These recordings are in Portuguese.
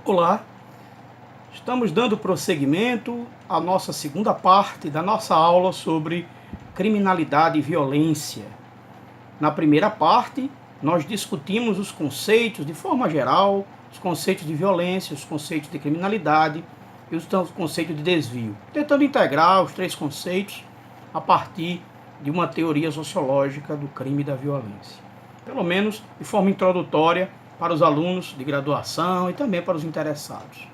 Olá, estamos dando prosseguimento à nossa segunda parte da nossa aula sobre criminalidade e violência. Na primeira parte, nós discutimos os conceitos de forma geral, os conceitos de violência, os conceitos de criminalidade e os conceitos de desvio, tentando integrar os três conceitos a partir de uma teoria sociológica do crime e da violência. Pelo menos de forma introdutória para os alunos de graduação e também para os interessados.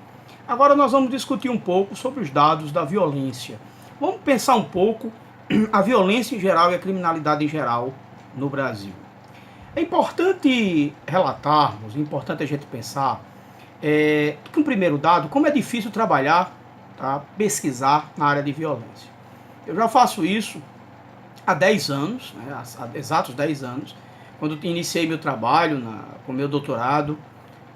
Agora nós vamos discutir um pouco sobre os dados da violência. Vamos pensar um pouco a violência em geral e a criminalidade em geral no Brasil. É importante relatarmos, é importante a gente pensar que um primeiro dado, como é difícil trabalhar, tá, pesquisar na área de violência. Eu já faço isso há 10 anos, né, há exatos 10 anos, quando iniciei meu trabalho com meu doutorado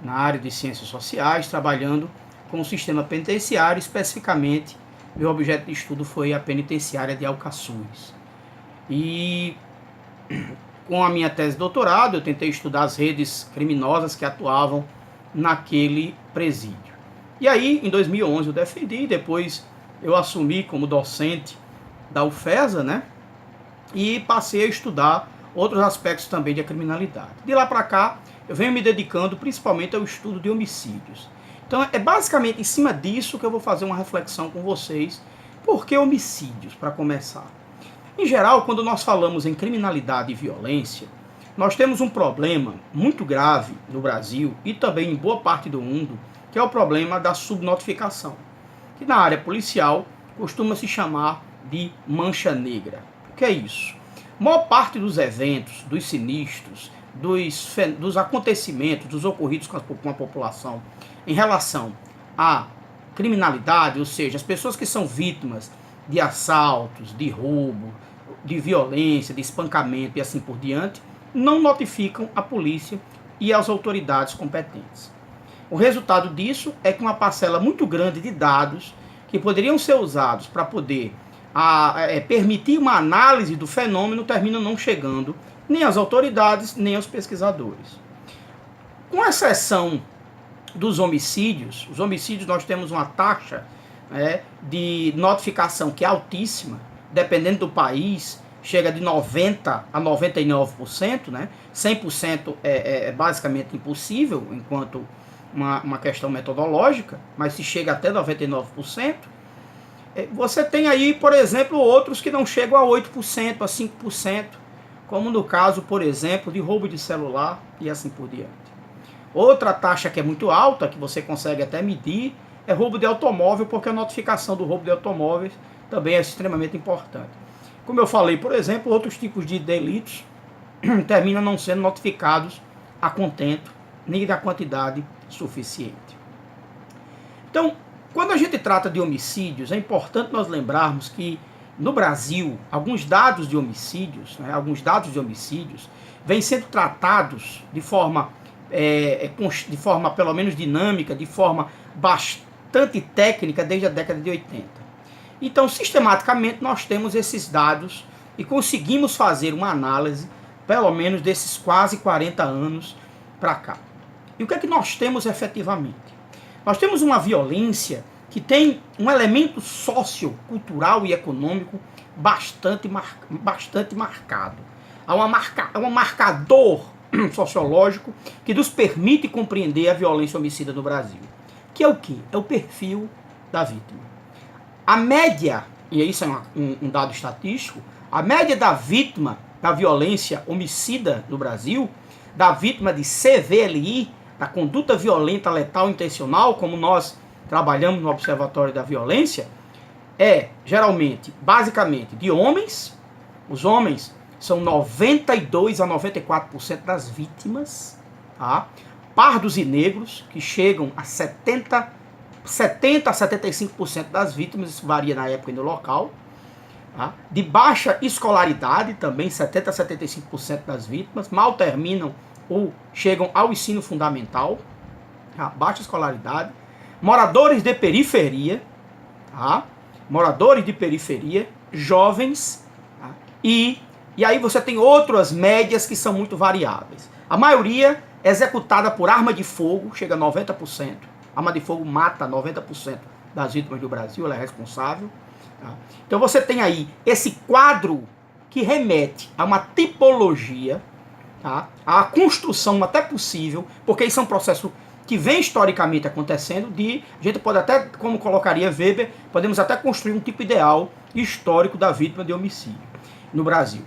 na área de ciências sociais, trabalhando com o sistema penitenciário, especificamente, meu objeto de estudo foi a penitenciária de Alcaçuz. E com a minha tese de doutorado, eu tentei estudar as redes criminosas que atuavam naquele presídio. E aí, em 2011, eu defendi, depois eu assumi como docente da UFESA, né? E passei a estudar outros aspectos também da criminalidade. De lá para cá, eu venho me dedicando principalmente ao estudo de homicídios. Então, é basicamente em cima disso que eu vou fazer uma reflexão com vocês. Por que homicídios, para começar? Em geral, quando nós falamos em criminalidade e violência, nós temos um problema muito grave no Brasil e também em boa parte do mundo, que é o problema da subnotificação, que na área policial costuma se chamar de mancha negra. O que é isso? A maior parte dos eventos, dos sinistros, dos acontecimentos, dos ocorridos com a população em relação à criminalidade, ou seja, as pessoas que são vítimas de assaltos, de roubo, de violência, de espancamento e assim por diante, não notificam a polícia e as autoridades competentes. O resultado disso é que uma parcela muito grande de dados que poderiam ser usados para poder permitir uma análise do fenômeno terminam não chegando nem às autoridades, nem aos pesquisadores. Com exceção dos homicídios, os homicídios nós temos uma taxa de notificação que é altíssima, dependendo do país, chega de 90% a 99%, né? 100% é basicamente impossível, enquanto uma questão metodológica, mas se chega até 99%, você tem aí, por exemplo, outros que não chegam a 8%, a 5%, como no caso, por exemplo, de roubo de celular e assim por diante. Outra taxa que é muito alta, que você consegue até medir, é roubo de automóvel, porque a notificação do roubo de automóveis também é extremamente importante. Como eu falei, por exemplo, outros tipos de delitos terminam não sendo notificados a contento, nem da quantidade suficiente. Então, quando a gente trata de homicídios, é importante nós lembrarmos que no Brasil, alguns dados de homicídios, vêm sendo tratados de forma pelo menos dinâmica, de forma bastante técnica desde a década de 80. Então, sistematicamente, nós temos esses dados e conseguimos fazer uma análise, pelo menos desses quase 40 anos para cá. E o que é que nós temos efetivamente? Nós temos uma violência que tem um elemento sociocultural e econômico bastante marcado. Há um marcador sociológico que nos permite compreender a violência homicida no Brasil. Que é o quê? É o perfil da vítima. A média, e isso é um dado estatístico, a média da vítima da violência homicida no Brasil, da vítima de CVLI, da conduta violenta letal intencional, como nós trabalhamos no Observatório da Violência, é geralmente, basicamente, de homens. Os homens são 92 a 94% das vítimas, tá? Pardos e negros, que chegam a 70 a 75% das vítimas, isso varia na época e no local. Tá? De baixa escolaridade, também 70 a 75% das vítimas, mal terminam ou chegam ao ensino fundamental, tá? Baixa escolaridade. Moradores de periferia, tá? Moradores de periferia, jovens, tá? E aí você tem outras médias que são muito variáveis. A maioria é executada por arma de fogo, chega a 90%. arma de fogo mata 90% das vítimas do Brasil, ela é responsável. Tá? Então você tem aí esse quadro que remete a uma tipologia, tá? A construção até possível, porque isso é um processo que vem historicamente acontecendo, a gente pode até, como colocaria Weber, podemos até construir um tipo ideal histórico da vítima de homicídio no Brasil.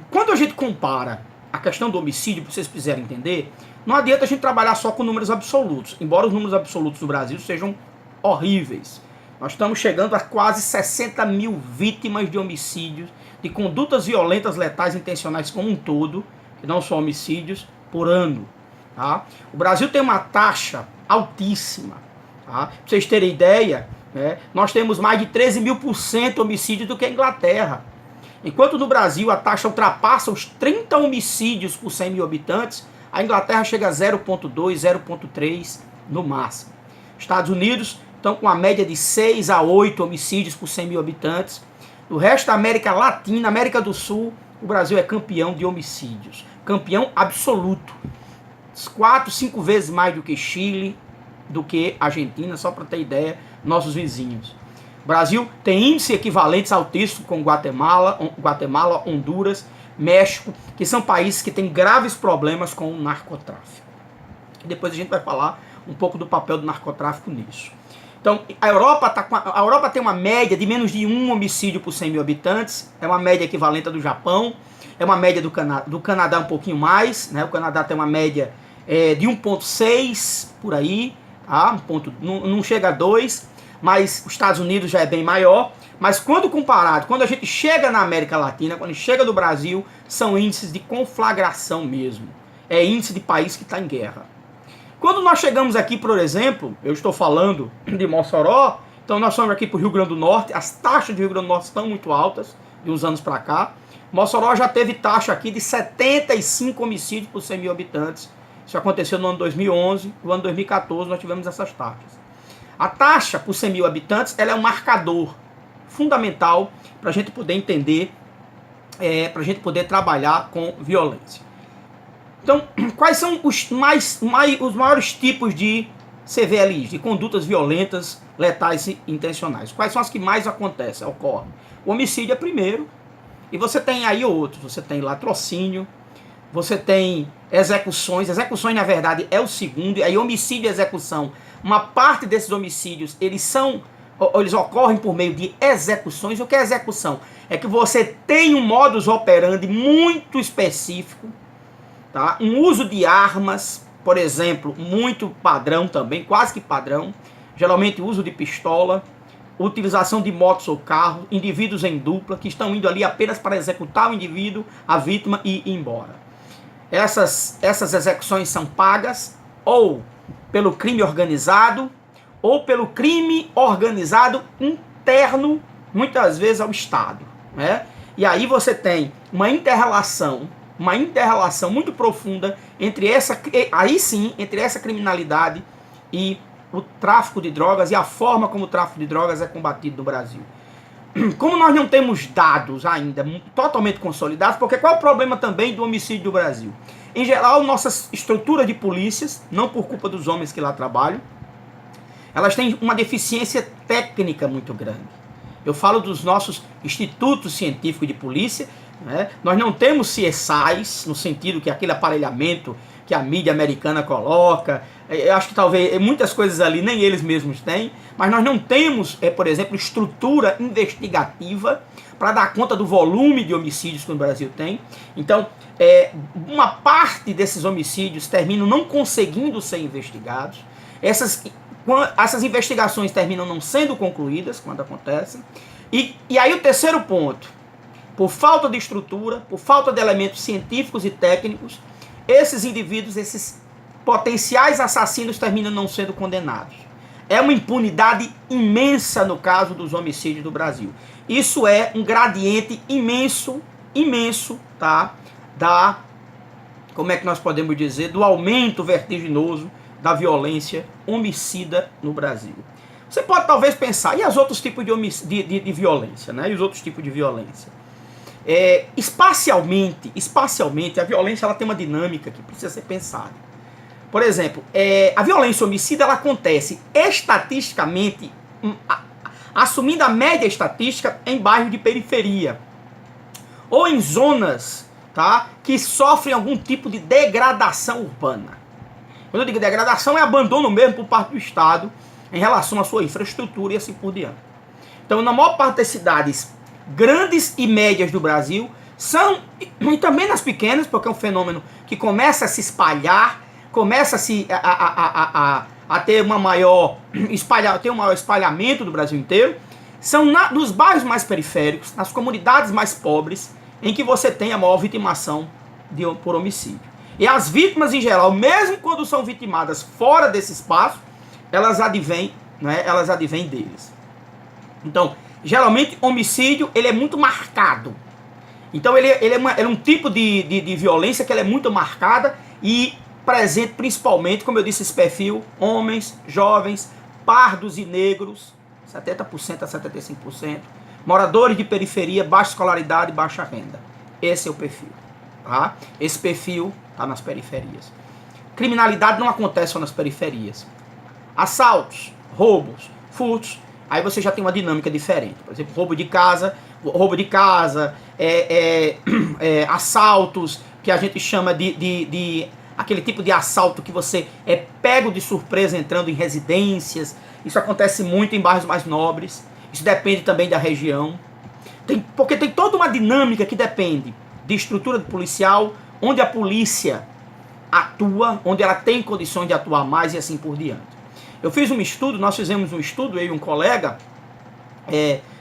Quando a gente compara a questão do homicídio, para vocês quiserem entender, não adianta a gente trabalhar só com números absolutos, embora os números absolutos do Brasil sejam horríveis. Nós estamos chegando a quase 60 mil vítimas de homicídios, de condutas violentas, letais, intencionais como um todo, que não são homicídios, por ano. Tá? O Brasil tem uma taxa altíssima. Tá? Para vocês terem ideia, nós temos mais de 13.000% homicídios do que a Inglaterra. Enquanto no Brasil a taxa ultrapassa os 30 homicídios por 100 mil habitantes, a Inglaterra chega a 0,2, 0,3 no máximo. Estados Unidos estão com a média de 6 a 8 homicídios por 100 mil habitantes. No resto da América Latina, América do Sul, o Brasil é campeão de homicídios. Campeão absoluto. 4, 5 vezes mais do que Chile, do que Argentina, só para ter ideia, nossos vizinhos. O Brasil tem índices equivalentes altíssimos com Guatemala, Honduras, México, que são países que têm graves problemas com o narcotráfico. Depois a gente vai falar um pouco do papel do narcotráfico nisso. Então, a Europa tem uma média de menos de 1 homicídio por 100 mil habitantes, é uma média equivalente à do Japão, é uma média do Canadá um pouquinho mais, né? O Canadá tem uma média de 1,6 por aí, tá? Não chega a 2, mas os Estados Unidos já é bem maior. Mas quando comparado, quando a gente chega na América Latina, quando a gente chega no Brasil, são índices de conflagração mesmo. É índice de país que está em guerra. Quando nós chegamos aqui, por exemplo, eu estou falando de Mossoró, então nós somos aqui para o Rio Grande do Norte, as taxas do Rio Grande do Norte estão muito altas, de uns anos para cá. Mossoró já teve taxa aqui de 75 homicídios por 100 mil habitantes. Isso aconteceu no ano 2011, no ano 2014 nós tivemos essas taxas. A taxa por 100 mil habitantes ela é um marcador fundamental para a gente poder entender, para a gente poder trabalhar com violência. Então, quais são os maiores tipos de CVLIs, de condutas violentas, letais e intencionais? Quais são as que mais ocorrem? O homicídio é primeiro, e você tem aí outros. Você tem latrocínio, você tem execuções. Execuções, na verdade, é o segundo. E aí, homicídio e execução. Uma parte desses homicídios, eles ocorrem por meio de execuções. O que é execução? É que você tem um modus operandi muito específico, tá? Um uso de armas, por exemplo, muito padrão também, quase que padrão. Geralmente, uso de pistola, utilização de motos ou carros, indivíduos em dupla, que estão indo ali apenas para executar o indivíduo, a vítima e ir embora. Essas execuções são pagas ou pelo crime organizado ou pelo crime organizado interno, muitas vezes ao Estado, né? E aí você tem uma inter-relação muito profunda entre essa criminalidade e o tráfico de drogas e a forma como o tráfico de drogas é combatido no Brasil. Como nós não temos dados ainda totalmente consolidados, porque qual é o problema também do homicídio do Brasil? Em geral, nossas estruturas de polícias, não por culpa dos homens que lá trabalham, elas têm uma deficiência técnica muito grande. Eu falo dos nossos institutos científicos de polícia, né? Nós não temos CSIs, no sentido que aquele aparelhamento que a mídia americana coloca. Eu acho que talvez muitas coisas ali nem eles mesmos têm, mas nós não temos, por exemplo, estrutura investigativa para dar conta do volume de homicídios que o Brasil tem. Então, uma parte desses homicídios terminam não conseguindo ser investigados. Essas investigações terminam não sendo concluídas quando acontecem. E aí o terceiro ponto, por falta de estrutura, por falta de elementos científicos e técnicos, esses indivíduos, esses potenciais assassinos terminam não sendo condenados. É uma impunidade imensa no caso dos homicídios do Brasil. Isso é um gradiente imenso, tá? Como é que nós podemos dizer? Do aumento vertiginoso da violência homicida no Brasil. Você pode talvez pensar, e os outros tipos de violência, né? E os outros tipos de violência? Espacialmente, a violência ela tem uma dinâmica que precisa ser pensada. Por exemplo, a violência homicida ela acontece estatisticamente, assumindo a média estatística, em bairros de periferia ou em zonas, tá, que sofrem algum tipo de degradação urbana. Quando eu digo degradação, é abandono mesmo por parte do Estado em relação à sua infraestrutura e assim por diante. Então, na maior parte das cidades grandes e médias do Brasil, e também nas pequenas, porque é um fenômeno que começa a se espalhar, começa a ter um maior espalhamento do Brasil inteiro, são nos bairros mais periféricos, nas comunidades mais pobres, em que você tem a maior vitimação por homicídio. E as vítimas em geral, mesmo quando são vitimadas fora desse espaço, elas advêm, né, deles. Então, geralmente, homicídio ele é muito marcado. Então, ele é um tipo de violência que ele é muito marcada e presente principalmente, como eu disse, esse perfil, homens, jovens, pardos e negros, 70% a 75%, moradores de periferia, baixa escolaridade, baixa renda. Esse é o perfil. Tá? Esse perfil está nas periferias. Criminalidade não acontece só nas periferias. Assaltos, roubos, furtos, aí você já tem uma dinâmica diferente. Por exemplo, roubo de casa, assaltos, que a gente chama de aquele tipo de assalto que você é pego de surpresa entrando em residências. Isso acontece muito em bairros mais nobres. Isso depende também da região. Porque tem toda uma dinâmica que depende de estrutura policial, onde a polícia atua, onde ela tem condições de atuar mais e assim por diante. Nós fizemos um estudo, eu e um colega,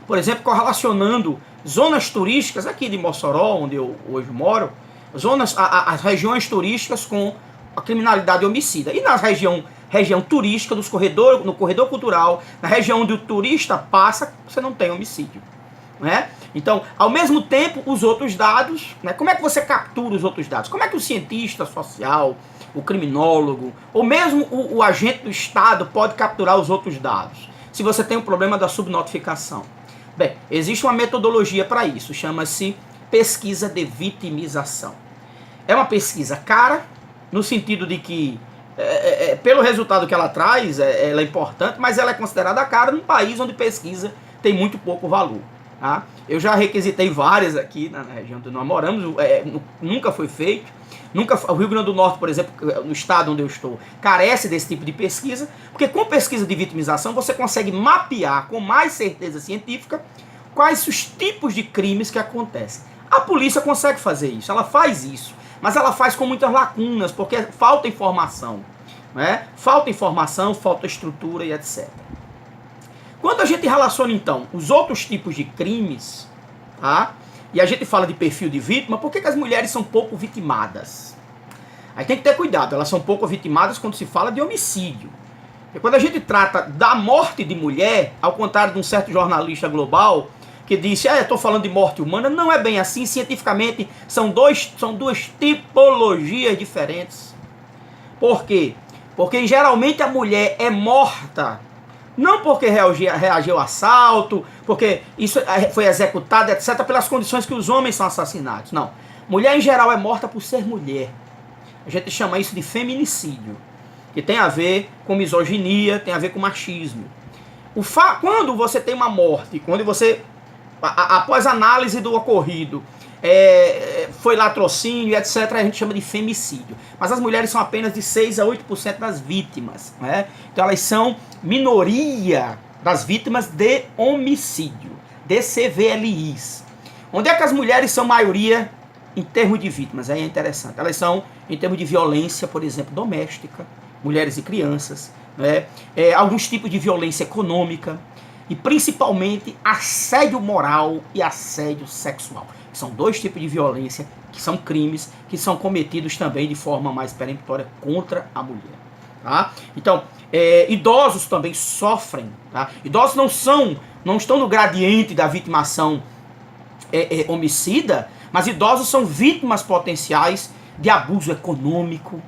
por exemplo, correlacionando zonas turísticas aqui de Mossoró, onde eu hoje moro, as regiões turísticas com a criminalidade homicida. E na região turística, no corredor cultural, na região onde o turista passa, você não tem homicídio. Né? Então, ao mesmo tempo, os outros dados, né? Como é que você captura os outros dados? Como é que o cientista social, o criminólogo, ou mesmo o agente do Estado pode capturar os outros dados? Se você tem o problema da subnotificação. Bem, existe uma metodologia para isso, chama-se pesquisa de vitimização. É uma pesquisa cara, no sentido de que, pelo resultado que ela traz, ela é importante, mas ela é considerada cara num país onde pesquisa tem muito pouco valor. Tá? Eu já requisitei várias aqui na região onde nós moramos, nunca foi feito. O Rio Grande do Norte, por exemplo, no estado onde eu estou, carece desse tipo de pesquisa, porque com pesquisa de vitimização você consegue mapear com mais certeza científica quais os tipos de crimes que acontecem. A polícia consegue fazer isso, ela faz isso, mas ela faz com muitas lacunas, porque falta informação, né? Falta informação, falta estrutura e etc. Quando a gente relaciona, então, os outros tipos de crimes, tá? E a gente fala de perfil de vítima, por que as mulheres são pouco vitimadas? Aí tem que ter cuidado, elas são pouco vitimadas quando se fala de homicídio. E quando a gente trata da morte de mulher, ao contrário de um certo jornalista global, que disse, eu estou falando de morte humana, não é bem assim, cientificamente são duas tipologias diferentes. Por quê? Porque geralmente a mulher é morta não porque reagiu ao assalto, porque isso foi executado, etc., pelas condições que os homens são assassinados. Não. Mulher, em geral, é morta por ser mulher. A gente chama isso de feminicídio, que tem a ver com misoginia, tem a ver com machismo. Quando você tem uma morte, quando você, após análise do ocorrido, foi latrocínio, etc., a gente chama de femicídio. Mas as mulheres são apenas de 6 a 8% das vítimas. Né? Então elas são minoria das vítimas de homicídio, de CVLIs. Onde é que as mulheres são maioria em termos de vítimas? Aí é interessante. Elas são em termos de violência, por exemplo, doméstica, mulheres e crianças, né? Alguns tipos de violência econômica e principalmente assédio moral e assédio sexual. São dois tipos de violência que são crimes que são cometidos também de forma mais peremptória contra a mulher. Tá? Então, idosos também sofrem. Tá? Idosos não estão no gradiente da vitimação homicida, mas idosos são vítimas potenciais de abuso econômico,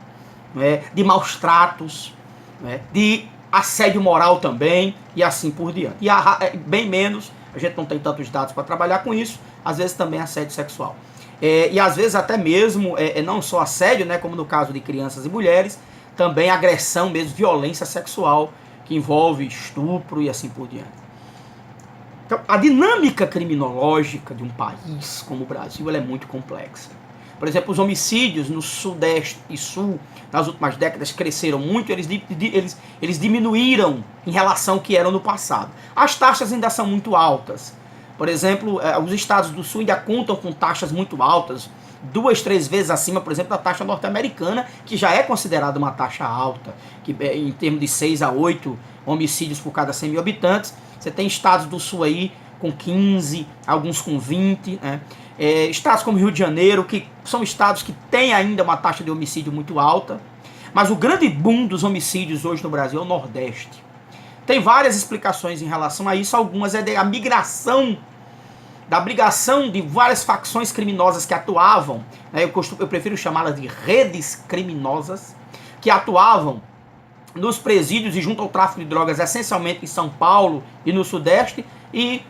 né, de maus tratos, né, de assédio moral também e assim por diante. E bem menos, a gente não tem tantos dados para trabalhar com isso, às vezes também assédio sexual. E às vezes até mesmo, não só assédio, né, como no caso de crianças e mulheres, também agressão mesmo, violência sexual, que envolve estupro e assim por diante. Então, a dinâmica criminológica de um país como o Brasil, ela é muito complexa. Por exemplo, os homicídios no Sudeste e Sul, nas últimas décadas, cresceram muito, eles diminuíram em relação ao que eram no passado. As taxas ainda são muito altas. Por exemplo, os estados do Sul ainda contam com taxas muito altas, 2, 3 vezes acima, por exemplo, da taxa norte-americana, que já é considerada uma taxa alta, que em termos de 6 a 8 homicídios por cada 100 mil habitantes. Você tem estados do Sul aí com 15, alguns com 20, né? Estados como Rio de Janeiro, que são estados que têm ainda uma taxa de homicídio muito alta. Mas o grande boom dos homicídios hoje no Brasil é o Nordeste. Tem várias explicações em relação a isso. Algumas é da migração, da abrigação de várias facções criminosas que atuavam, né? Eu prefiro chamá-las de redes criminosas, que atuavam nos presídios e junto ao tráfico de drogas, essencialmente em São Paulo e no Sudeste, e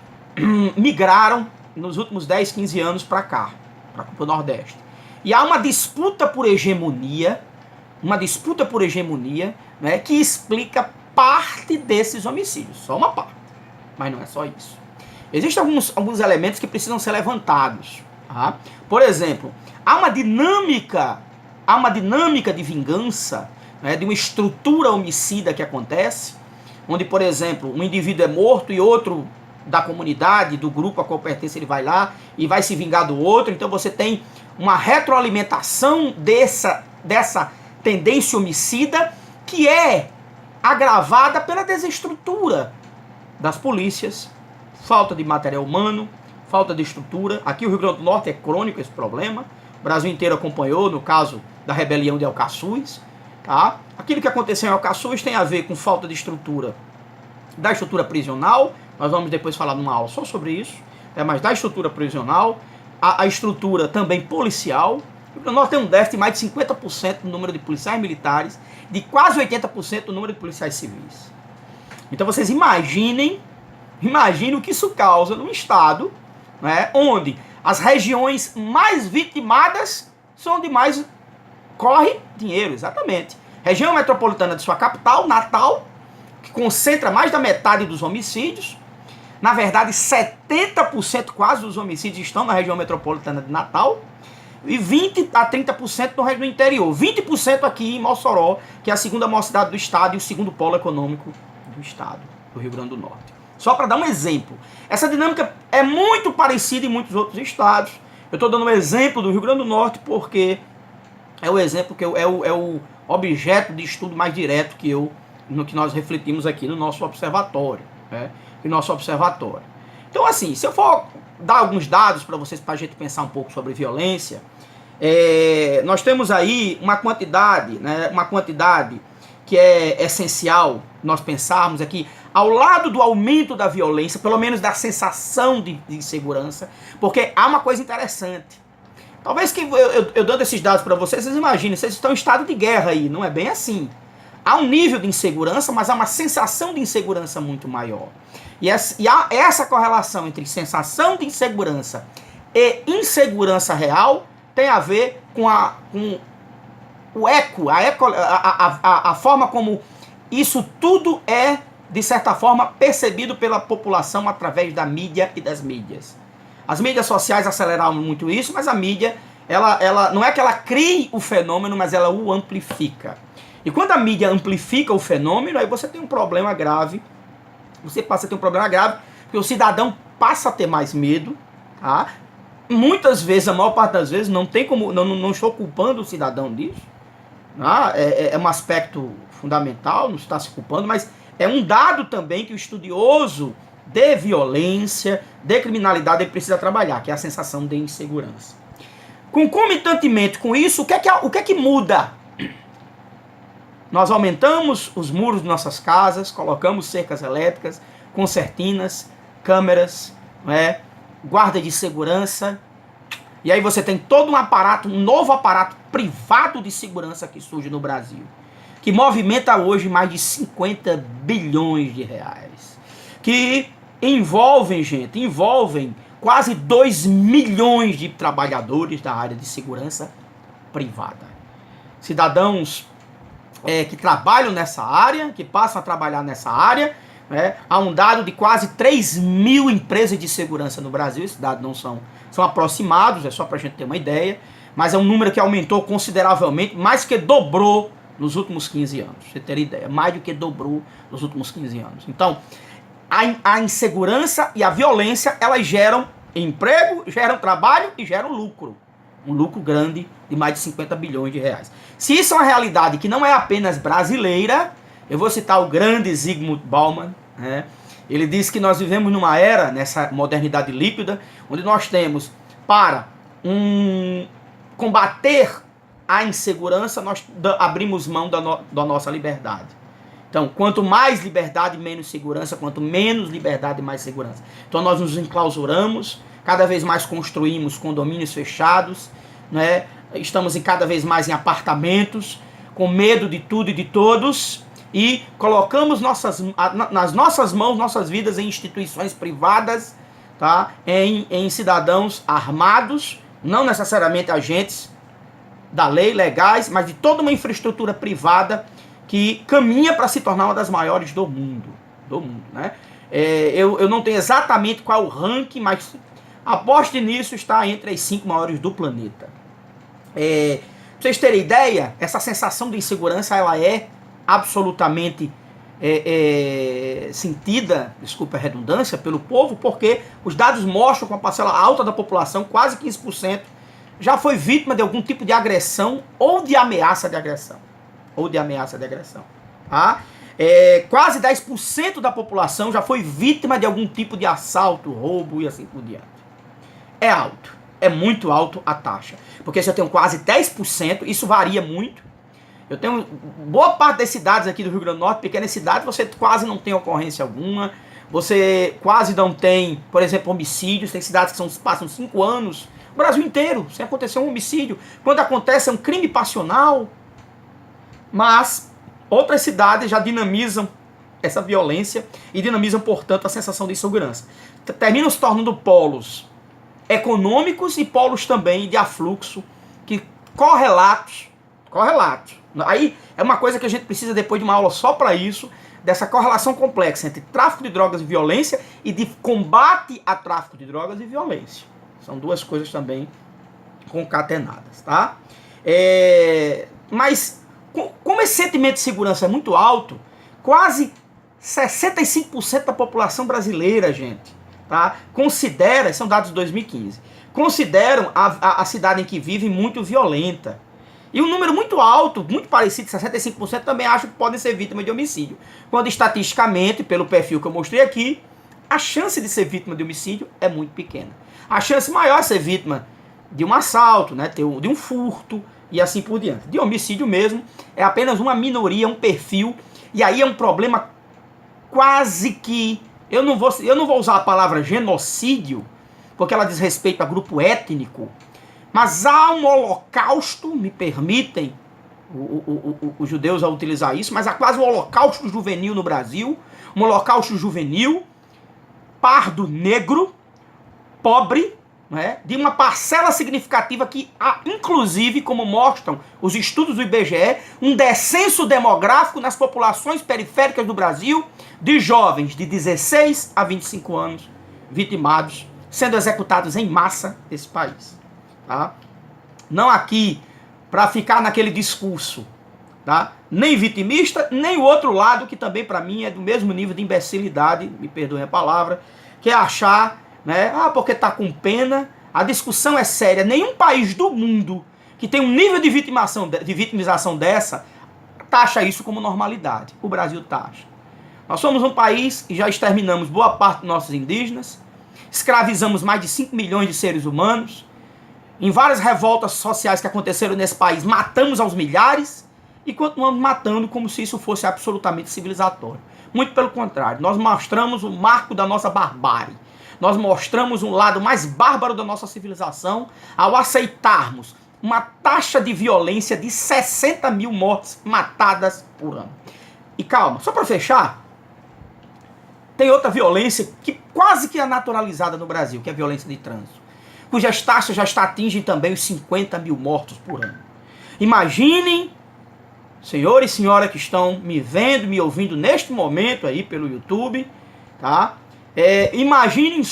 migraram nos últimos 10, 15 anos para cá, para o Nordeste. E há uma disputa por hegemonia, né, que explica parte desses homicídios, só uma parte, mas não é só isso. Existem alguns elementos que precisam ser levantados. Tá? Por exemplo, há uma dinâmica de vingança, né, de uma estrutura homicida que acontece, onde, por exemplo, um indivíduo é morto e outro da comunidade, do grupo a qual pertence, ele vai lá e vai se vingar do outro. Então você tem uma retroalimentação dessa tendência homicida, que é agravada pela desestrutura das polícias, falta de material humano, falta de estrutura. Aqui o Rio Grande do Norte é crônico esse problema. O Brasil inteiro acompanhou no caso da rebelião de Alcaçuz. Tá? Aquilo que aconteceu em Alcaçuz tem a ver com falta de estrutura, da estrutura prisional. Nós vamos depois falar numa aula só sobre isso, mas da estrutura prisional, a estrutura também policial. O Rio Grande do Norte tem um déficit de mais de 50% no número de policiais militares, de quase 80% no número de policiais civis. Então vocês imaginem o que isso causa num estado, né, onde as regiões mais vitimadas são onde mais corre dinheiro, exatamente. Região metropolitana de sua capital, Natal, que concentra mais da metade dos homicídios. Na verdade, 70% quase dos homicídios estão na região metropolitana de Natal. E 20 a 30% no interior. 20% aqui em Mossoró, que é a segunda maior cidade do estado e o segundo polo econômico do estado, do Rio Grande do Norte. Só para dar um exemplo. Essa dinâmica é muito parecida em muitos outros estados. Eu estou dando um exemplo do Rio Grande do Norte porque é o exemplo que é o objeto de estudo mais direto que nós refletimos aqui no nosso observatório. Né? Então, assim, se eu for dar alguns dados para vocês, para a gente pensar um pouco sobre violência, nós temos aí uma quantidade, né, que é essencial nós pensarmos aqui, ao lado do aumento da violência, pelo menos da sensação de insegurança, porque há uma coisa interessante. Talvez que eu dando esses dados para vocês imaginem, vocês estão em estado de guerra aí, não é bem assim. Há um nível de insegurança, mas há uma sensação de insegurança muito maior. E há essa correlação entre sensação de insegurança e insegurança real tem a ver com o eco, a forma como isso tudo é, de certa forma, percebido pela população através da mídia e das mídias. As mídias sociais aceleraram muito isso, mas a mídia, ela não é que ela crie o fenômeno, mas ela o amplifica. E quando a mídia amplifica o fenômeno, aí você tem um problema grave. Você passa a ter um problema grave, porque o cidadão passa a ter mais medo, tá? Muitas vezes, a maior parte das vezes, não tem como, não estou culpando o cidadão disso, tá? É um aspecto fundamental, não está se culpando, mas é um dado também que o estudioso de violência, de criminalidade, ele precisa trabalhar, que é a sensação de insegurança. Concomitantemente com isso, o que é que muda? Nós aumentamos os muros de nossas casas, colocamos cercas elétricas, concertinas, câmeras, né, guarda de segurança. E aí você tem todo um aparato, um novo aparato privado de segurança que surge no Brasil, que movimenta hoje mais de 50 bilhões de reais. Que envolvem quase 2 milhões de trabalhadores da área de segurança privada. Cidadãos que trabalham nessa área, que passam a trabalhar nessa área. Né? Há um dado de quase 3 mil empresas de segurança no Brasil. Esses dados não são aproximados, é só para a gente ter uma ideia. Mas é um número que aumentou consideravelmente, mais que dobrou nos últimos 15 anos. Pra você ter ideia, mais do que dobrou nos últimos 15 anos. Então, a insegurança e a violência, elas geram emprego, geram trabalho e geram lucro. Um lucro grande de mais de 50 bilhões de reais. Se isso é uma realidade que não é apenas brasileira, eu vou citar o grande Zygmunt Bauman, né? Ele diz que nós vivemos numa era, nessa modernidade líquida, onde nós temos, para combater a insegurança, nós abrimos mão da nossa liberdade. Então, quanto mais liberdade, menos segurança. Quanto menos liberdade, mais segurança. Então, nós nos enclausuramos, cada vez mais construímos condomínios fechados, né? Estamos cada vez mais em apartamentos, com medo de tudo e de todos, e colocamos nas nossas mãos, nossas vidas em instituições privadas, tá? Em cidadãos armados, não necessariamente agentes da lei, legais, mas de toda uma infraestrutura privada que caminha para se tornar uma das maiores do mundo, né? Eu não tenho exatamente qual o ranking, mas aposte nisso, está entre as 5 maiores do planeta. Para vocês terem ideia, essa sensação de insegurança, ela é absolutamente sentida, desculpa a redundância, pelo povo, porque os dados mostram que uma parcela alta da população, quase 15%, já foi vítima de algum tipo de agressão ou de ameaça de agressão. Tá? Quase 10% da população já foi vítima de algum tipo de assalto, roubo e assim por diante. É alto, é muito alto a taxa. Porque se eu tenho quase 10%, isso varia muito. Eu tenho boa parte das cidades aqui do Rio Grande do Norte, pequenas cidades, você quase não tem ocorrência alguma. Você quase não tem, por exemplo, homicídios. Tem cidades que passam 5 anos, o Brasil inteiro, sem acontecer um homicídio. Quando acontece, é um crime passional. Mas outras cidades já dinamizam essa violência e dinamizam, portanto, a sensação de insegurança. Terminam se tornando polos econômicos e polos também de afluxo, que correlatos. Aí é uma coisa que a gente precisa depois de uma aula só para isso, dessa correlação complexa entre tráfico de drogas e violência e de combate a tráfico de drogas e violência. São duas coisas também concatenadas, tá? Mas como esse sentimento de segurança é muito alto, quase 65% da população brasileira, gente, tá? Considera, são dados de 2015, consideram a cidade em que vivem muito violenta. E um número muito alto, muito parecido, 65%, também acham que podem ser vítimas de homicídio. Quando estatisticamente, pelo perfil que eu mostrei aqui, a chance de ser vítima de homicídio é muito pequena. A chance maior é ser vítima de um assalto, né, de um furto e assim por diante. De homicídio mesmo, é apenas uma minoria, um perfil, e aí é um problema quase que... Eu não vou usar a palavra genocídio, porque ela diz respeito a grupo étnico, mas há um holocausto, me permitem os judeus a utilizar isso, mas há quase um holocausto juvenil no Brasil, um holocausto juvenil, pardo negro, pobre, né, de uma parcela significativa que há, inclusive, como mostram os estudos do IBGE, um descenso demográfico nas populações periféricas do Brasil, de jovens de 16 a 25 anos, vitimados, sendo executados em massa nesse país. Tá? Não aqui para ficar naquele discurso, tá? Nem vitimista, nem o outro lado, que também para mim é do mesmo nível de imbecilidade, me perdoem a palavra, que é achar, né, porque tá com pena. A discussão é séria. Nenhum país do mundo que tem um nível de vitimização dessa taxa isso como normalidade. O Brasil taxa. Nós somos um país que já exterminamos boa parte dos nossos indígenas, escravizamos mais de 5 milhões de seres humanos. Em várias revoltas sociais que aconteceram nesse país, matamos aos milhares e continuamos matando como se isso fosse absolutamente civilizatório. Muito pelo contrário, nós mostramos o marco da nossa barbárie. Nós mostramos um lado mais bárbaro da nossa civilização ao aceitarmos uma taxa de violência de 60 mil mortes matadas por ano. E calma, só para fechar, tem outra violência que quase que é naturalizada no Brasil, que é a violência de trânsito, cujas taxas já atingem também os 50 mil mortos por ano. Imaginem senhor e senhora que estão me vendo, me ouvindo neste momento aí pelo YouTube, tá? Imaginem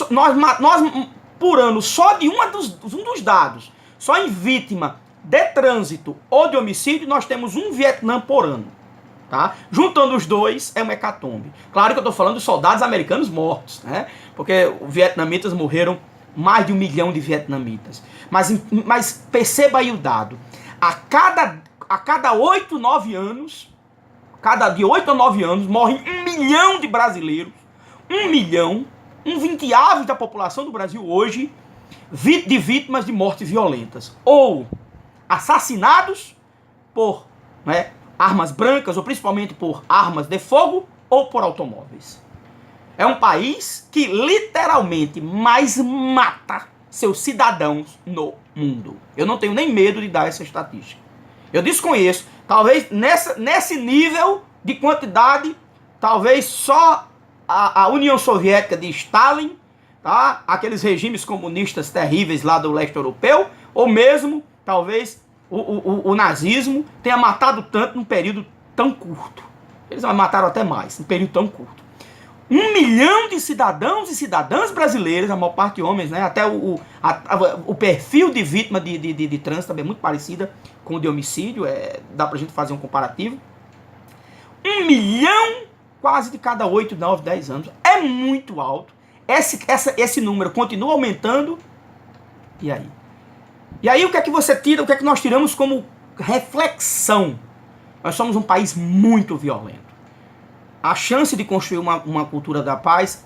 nós por ano, só de um dos dados, só em vítima de trânsito ou de homicídio, nós temos um Vietnã por ano. Tá? Juntando os dois, é uma hecatombe. Claro que eu estou falando de soldados americanos mortos, né? Porque os vietnamitas morreram, mais de 1 milhão de vietnamitas. Mas perceba aí o dado. A cada 8, 9 anos, de 8 a 9 anos, morrem 1 milhão de brasileiros. 1 milhão, um vinteavo da população do Brasil hoje, de vítimas de mortes violentas. Ou assassinados por, né, armas brancas, ou principalmente por armas de fogo, ou por automóveis. É um país que literalmente mais mata seus cidadãos no mundo. Eu não tenho nem medo de dar essa estatística. Eu desconheço, talvez nesse nível de quantidade, talvez só a União Soviética de Stalin, tá? Aqueles regimes comunistas terríveis lá do leste europeu, ou mesmo, talvez, o nazismo tenha matado tanto num período tão curto. Eles mataram até mais, num período tão curto. 1 milhão de cidadãos e cidadãs brasileiros, a maior parte homens, né? Até o perfil de vítima de trânsito também é muito parecida com o de homicídio, dá pra gente fazer um comparativo. 1 milhão quase de cada 8, 9, 10 anos. É muito alto. Esse número continua aumentando. E aí? E aí o que é que você tira, o que é que nós tiramos como reflexão? Nós somos um país muito violento. A chance de construir uma cultura da paz,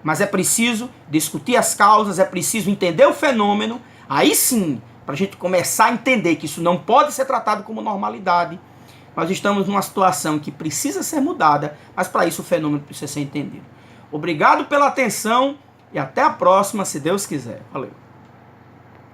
mas é preciso discutir as causas, é preciso entender o fenômeno, aí sim, para a gente começar a entender que isso não pode ser tratado como normalidade. Nós estamos numa situação que precisa ser mudada, mas para isso o fenômeno precisa ser entendido. Obrigado pela atenção e até a próxima, se Deus quiser. Valeu.